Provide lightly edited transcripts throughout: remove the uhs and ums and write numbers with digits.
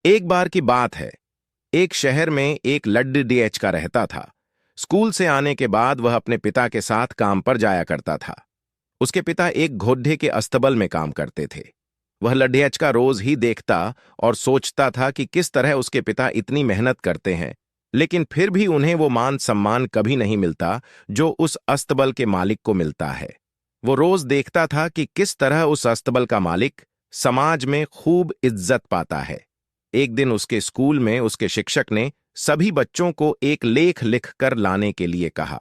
एक बार की बात है। एक शहर में एक लड्डू डीएच का रहता था। स्कूल से आने के बाद वह अपने पिता के साथ काम पर जाया करता था। उसके पिता एक घोड़े के अस्तबल में काम करते थे। वह लड्डू का रोज ही देखता और सोचता था कि किस तरह उसके पिता इतनी मेहनत करते हैं, लेकिन फिर भी उन्हें वो मान सम्मान कभी नहीं मिलता जो उस अस्तबल के मालिक को मिलता है। वो रोज देखता था कि किस तरह उस अस्तबल का मालिक समाज में खूब इज्जत पाता है। एक दिन उसके स्कूल में उसके शिक्षक ने सभी बच्चों को एक लेख लिख कर लाने के लिए कहा।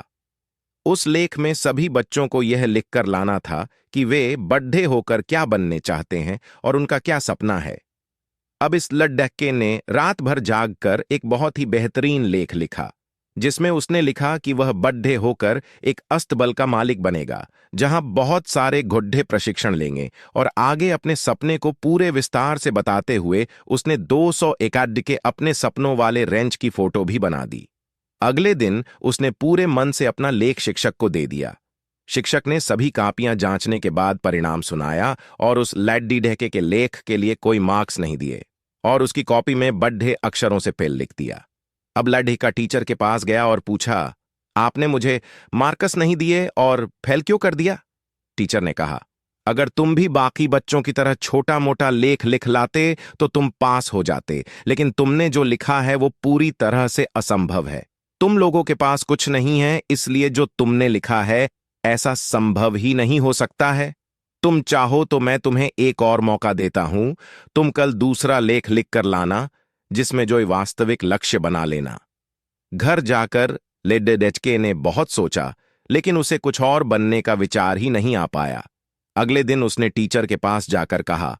उस लेख में सभी बच्चों को यह लिखकर लाना था कि वे बड़े होकर क्या बनने चाहते हैं और उनका क्या सपना है। अब इस लड्डक्के ने रात भर जागकर एक बहुत ही बेहतरीन लेख लिखा, जिसमें उसने लिखा कि वह बड्ढे होकर एक अस्तबल का मालिक बनेगा, जहां बहुत सारे घोड़े प्रशिक्षण लेंगे। और आगे अपने सपने को पूरे विस्तार से बताते हुए उसने 200 एकड़ के अपने सपनों वाले रेंच की फोटो भी बना दी। अगले दिन उसने पूरे मन से अपना लेख शिक्षक को दे दिया। शिक्षक ने सभी कापियां जांचने के बाद परिणाम सुनाया और उस लैडी ढेके के लेख के लिए कोई मार्क्स नहीं दिए और उसकी कॉपी में बड्ढे अक्षरों से फेल लिख दिया। अब लड्ढे का टीचर के पास गया और पूछा, आपने मुझे मार्कस नहीं दिए और फेल क्यों कर दिया? टीचर ने कहा, अगर तुम भी बाकी बच्चों की तरह छोटा मोटा लेख लिख लाते तो तुम पास हो जाते, लेकिन तुमने जो लिखा है वो पूरी तरह से असंभव है। तुम लोगों के पास कुछ नहीं है, इसलिए जो तुमने लिखा है ऐसा संभव ही नहीं हो सकता है। तुम चाहो तो मैं तुम्हें एक और मौका देता हूं। तुम कल दूसरा लेख लिख कर लाना, जिसमें जो वास्तविक लक्ष्य बना लेना। घर जाकर लेडेडेचके ने बहुत सोचा, लेकिन उसे कुछ और बनने का विचार ही नहीं आ पाया। अगले दिन उसने टीचर के पास जाकर कहा,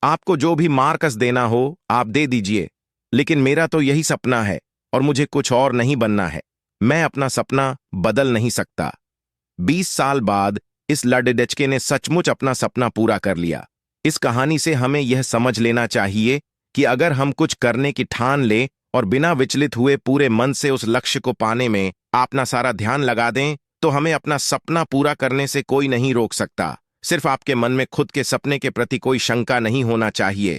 आपको जो भी मार्कस देना हो आप दे दीजिए, लेकिन मेरा तो यही सपना है और मुझे कुछ और नहीं बनना है। मैं अपना सपना बदल नहीं सकता। 20 साल बाद इस लड्डूडचके ने सचमुच अपना सपना पूरा कर लिया। इस कहानी से हमें यह समझ लेना चाहिए कि अगर हम कुछ करने की ठान लें और बिना विचलित हुए पूरे मन से उस लक्ष्य को पाने में अपना सारा ध्यान लगा दें, तो हमें अपना सपना पूरा करने से कोई नहीं रोक सकता। सिर्फ आपके मन में खुद के सपने के प्रति कोई शंका नहीं होना चाहिए।